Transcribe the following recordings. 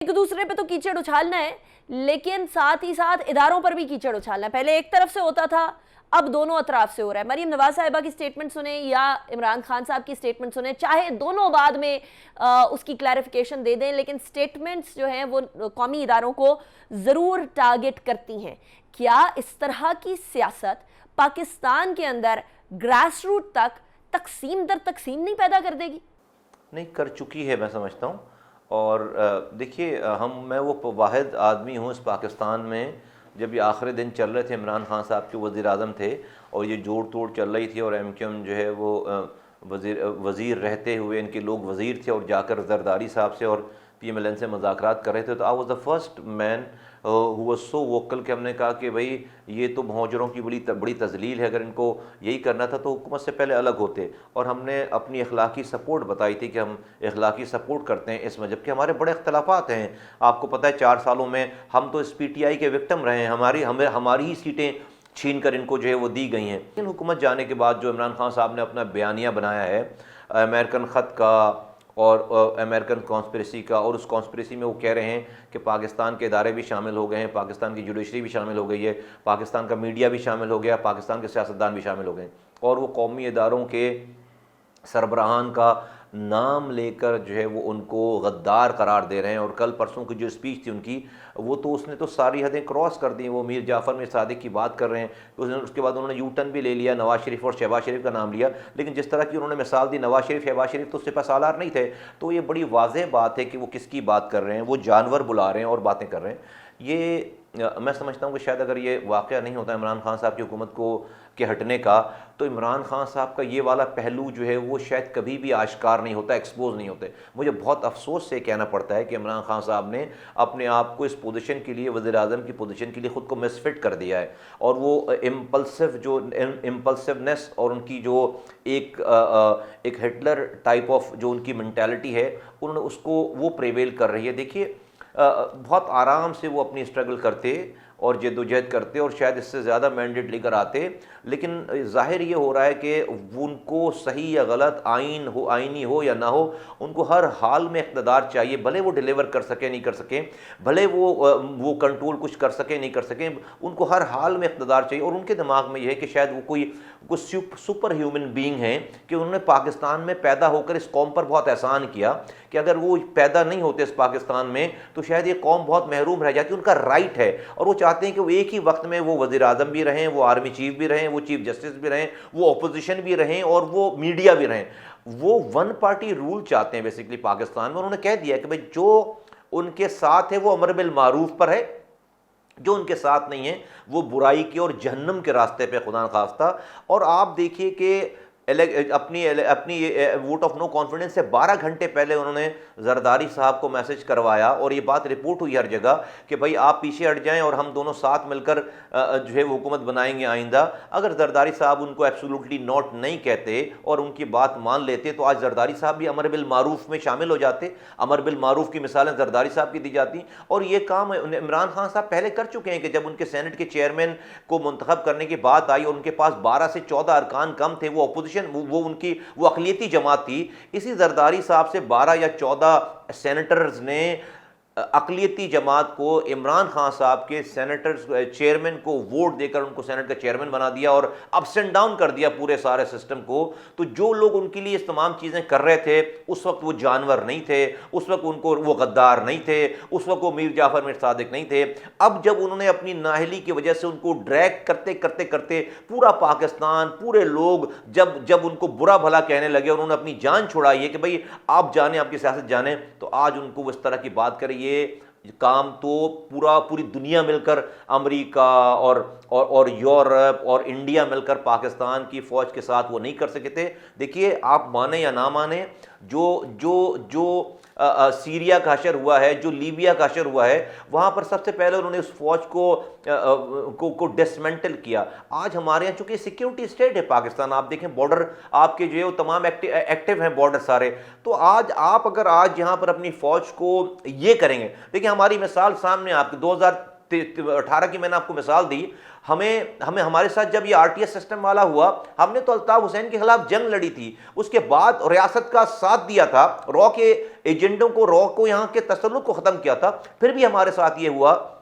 एक दूसरे पे तो कीचड़ उछालना है, लेकिन साथ ही साथ इदारों पर भी कीचड़ उछालना है। पहले एक तरफ से होता था, अब दोनों अतराफ से हो रहा है। मरीम नवाज साहिबा की स्टेटमेंट सुने या इमरान खान साहब की स्टेटमेंट सुने, चाहे दोनों बाद में उसकी क्लैरिफिकेशन दे दें, लेकिन स्टेटमेंट्स जो हैं वो कौमी इदारों को ज़रूर टारगेट करती हैं। क्या इस तरह की सियासत पाकिस्तान के अंदर ग्रास रूट तक तकसीम दर तकसीम नहीं पैदा कर देगी? नहीं, कर चुकी है, मैं समझता हूँ। और देखिए, मैं वो वाहिद आदमी हूँ इस पाकिस्तान में, जब ये आखिरी दिन चल रहे थे, इमरान खान साहब के वज़ीर आज़म थे और ये जोड़ तोड़ चल रही थी और MQM जो है वो वज़ीर रहते हुए इनके लोग वज़ीर थे और जाकर जरदारी साहब से और PMLN से मुज़ाकरात कर रहे थे। तो I was the first man who was so vocal कि हमने कहा कि भाई ये तो मुहाजिरों की बड़ी तजलील है, अगर इनको यही करना था तो हुकूमत से पहले अलग होते। और हमने अपनी अखलाकी सपोर्ट बताई थी कि हम अखलाकी सपोर्ट करते हैं इस मजहब के। हमारे बड़े अख्तलाफात हैं, आपको पता है 4 सालों में हम तो इस PTI के विक्टिम रहे हैं, हमारी ही सीटें छीन कर इनको जो है वो दी गई हैं। लेकिन हुकूमत जाने के बाद जो इमरान खान साहब ने अपना बयानिया बनाया है अमेरिकन ख़त का और अमेरिकन कॉन्स्पिरेसी का, और उस कॉन्स्पिरेसी में वो कह रहे हैं कि पाकिस्तान के इदारे भी शामिल हो गए हैं, पाकिस्तान की जुडिशरी भी शामिल हो गई है, पाकिस्तान का मीडिया भी शामिल हो गया, पाकिस्तान के सियासतदान भी शामिल हो गए, और वो कौमी इदारों के सरबराहान का नाम लेकर जो है वो उनको गद्दार करार दे रहे हैं। और कल परसों की जो स्पीच थी उनकी, वो तो उसने तो सारी हदें क्रॉस कर दी। वो मीर जाफ़र मीर सादिक की बात कर रहे हैं, उसके बाद उन्होंने यूटर्न भी ले लिया, नवाज शरीफ और शहबाज शरीफ का नाम लिया। लेकिन जिस तरह की उन्होंने मिसाल दी, नवाज शरीफ शहबाज शरीफ तो सिपा सालार नहीं थे। तो ये बड़ी वाज़ेह बात है कि वो किसकी बात कर रहे हैं, वो जानवर बुला रहे हैं और बातें कर रहे हैं। ये मैं समझता हूँ कि शायद अगर ये वाक़या नहीं होता इमरान खान साहब की हुकूमत को के हटने का, तो इमरान खान साहब का ये वाला पहलू जो है वो शायद कभी भी आश्कार नहीं होता, एक्सपोज नहीं होते। मुझे बहुत अफसोस से कहना पड़ता है कि इमरान खान साहब ने अपने आप को इस पोजीशन के लिए, वज़ीर आज़म की पोजीशन के लिए ख़ुद को मिसफिट कर दिया है। और वो इम्पल्सिवनेस और उनकी जो एक हिटलर टाइप ऑफ जो उनकी मेंटालिटी है, उन्होंने उसको वो प्रेवेल कर रही है। देखिए, बहुत आराम से वो अपनी स्ट्रगल करते और जद्दोजहद करते और शायद इससे ज़्यादा मैंडेट लेकर आते, लेकिन जाहिर ये हो रहा है कि उनको सही या गलत, आइनी हो या ना हो, उनको हर हाल में इक़्तिदार चाहिए। भले वो डिलीवर कर सके नहीं कर सके, भले वो कंट्रोल कुछ कर सके नहीं कर सके, उनको हर हाल में इक़्तिदार चाहिए। और उनके दिमाग में यह है कि शायद वो कोई सुपर ह्यूमन बीइंग हैं कि उन्होंने पाकिस्तान में पैदा होकर इस कौम पर बहुत एहसान किया कि अगर वो पैदा नहीं होते इस पाकिस्तान में तो शायद ये कौम बहुत महरूम रह जाती। उनका राइट है और वो चाहते हैं कि वो एक ही वक्त में वो वज़ीर आज़म भी रहें, वो आर्मी चीफ भी रहें, वो चीफ जस्टिस भी रहें, वो अपोजिशन भी रहें और वो मीडिया भी रहें। वो वन पार्टी रूल चाहते हैं बेसिकली पाकिस्तान में। उन्होंने कह दिया कि भाई जो उनके साथ है वो अमर बिल मारूफ पर है, जो उनके साथ नहीं है वो बुराई के और जहन्नम के रास्ते पे, खुदा न खास्ता। और आप देखिए कि अपनी वोट ऑफ नो कॉन्फिडेंस से 12 घंटे पहले उन्होंने जरदारी साहब को मैसेज करवाया और ये बात रिपोर्ट हुई हर जगह कि भाई आप पीछे हट जाएं और हम दोनों साथ मिलकर जो है वो हुकूमत बनाएंगे आइंदा। अगर जरदारी साहब उनको एब्सोल्युटली नॉट नहीं कहते और उनकी बात मान लेते तो आज जरदारी साहब भी अमर बिल मारूफ में शामिल हो जाते। अमर बिल मारूफ की मिसालें जरदारी साहब की दी जाती। और ये काम इमरान खान साहब पहले कर चुके हैं कि जब उनके सेनेट के चेयरमैन को मुंतखब करने की बात आई और उनके पास 12 से 14 अरकान कम थे, वो अपोजिशन वो अक़लियती जमात थी, इसी जरदारी साहब से 12 या 14 सेनेटर्स ने अक़लियती जमात को इमरान खान साहब के सेनेटर्स चेयरमैन को वोट देकर उनको सेनेट का चेयरमैन बना दिया और अप्स एंड डाउन कर दिया पूरे सारे सिस्टम को। तो जो लोग उनके लिए इस तमाम चीज़ें कर रहे थे उस वक्त वो जानवर नहीं थे, उस वक्त उनको वो गद्दार नहीं थे, उस वक्त वो मीर जाफ़र मीर सादिक नहीं थे। अब जब उन्होंने अपनी नाहली की वजह से उनको ड्रैग करते करते करते पूरा पाकिस्तान, पूरे लोग जब उनको बुरा भला कहने लगे, उन्होंने अपनी जान छुड़ाई है कि भाई आप जाने, आपकी सियासत जाने, तो आज उनको वो इस तरह की बात करें। ये काम तो पूरी दुनिया मिलकर, अमेरिका और यूरोप और इंडिया मिलकर पाकिस्तान की फौज के साथ वो नहीं कर सके थे। देखिए, आप माने या ना माने, जो सीरिया का हशर हुआ है, जो लीबिया का हशर हुआ है, वहाँ पर सबसे पहले उन्होंने उस फौज को डिसमेंटल किया। आज हमारे यहाँ चूंकि सिक्योरिटी स्टेट है पाकिस्तान, आप देखें बॉर्डर आपके जो है वो तमाम एक्टिव हैं बॉर्डर सारे। तो आज आप अगर आज यहाँ पर अपनी फौज को ये करेंगे, देखिए हमारी मिसाल सामने आपके 18 की मैंने आपको मिसाल दी। हमें हमें हमारे साथ जब ये आरटीएस सिस्टम वाला हुआ, हमने तो अल्ताफ हुसैन के खिलाफ जंग लड़ी थी, उसके बाद रियासत का साथ दिया था, रॉ के एजेंडों को, रॉ को, यहाँ के तसल्लुत को ख़त्म किया था। फिर भी हमारे साथ ये हुआ,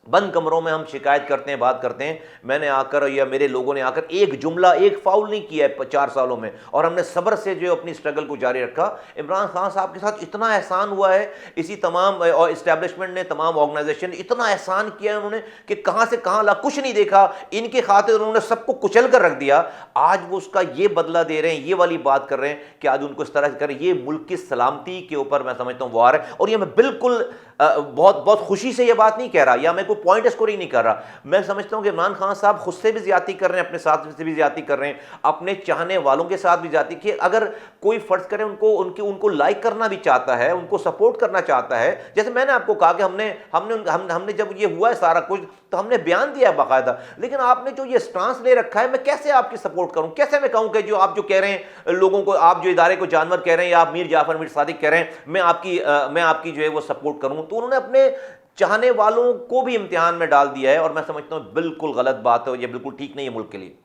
बंद कमरों में हम शिकायत करते हैं, बात करते हैं। मैंने आकर या मेरे लोगों ने आकर एक जुमला, एक फाउल नहीं किया है 4 सालों में, और हमने सब्र से जो अपनी स्ट्रगल को जारी रखा। इमरान खान साहब के साथ इतना एहसान हुआ है, इसी तमाम और इस्टेब्लिशमेंट ने, तमाम ऑर्गेनाइजेशन इतना एहसान किया है उन्होंने कि कहाँ से कहाँ ला, कुछ नहीं देखा, इनके खातिर उन्होंने सबको कुचल कर रख दिया। आज वो उसका ये बदला दे रहे हैं, ये वाली बात कर रहे हैं कि आज उनको इस तरह से करें। ये मुल्क की सलामती के ऊपर मैं समझता हूँ वार है, और ये मैं बिल्कुल बहुत बहुत खुशी से ये बात नहीं कह रहा, या मैं कोई पॉइंट स्कोरिंग नहीं कर रहा। मैं समझता हूं कि इमरान खान साहब खुद से भी ज्यादती कर रहे हैं, अपने साथ से भी ज्यादती कर रहे हैं, अपने चाहने वालों के साथ भी ज्यादती की। अगर कोई फर्ज करे उनको लाइक करना भी चाहता है, उनको सपोर्ट करना चाहता है, जैसे मैंने आपको कहा कि हमने जब ये हुआ है सारा कुछ, तो हमने बयान दिया बाकायदा। लेकिन आपने जो ये स्टांस ले रखा है, मैं कैसे आपकी सपोर्ट करूं, कैसे मैं कहूं कि जो आप जो कह रहे हैं लोगों को, आप जो इदारे को जानवर कह रहे हैं, या आप मीर जाफर मीर सादिक कह रहे हैं, मैं आपकी जो है वो सपोर्ट करूं, तो उन्होंने अपने चाहने वालों को भी इम्तिहान में डाल दिया है। और मैं समझता हूं बिल्कुल गलत बात है, और ये बिल्कुल ठीक नहीं है मुल्क के लिए।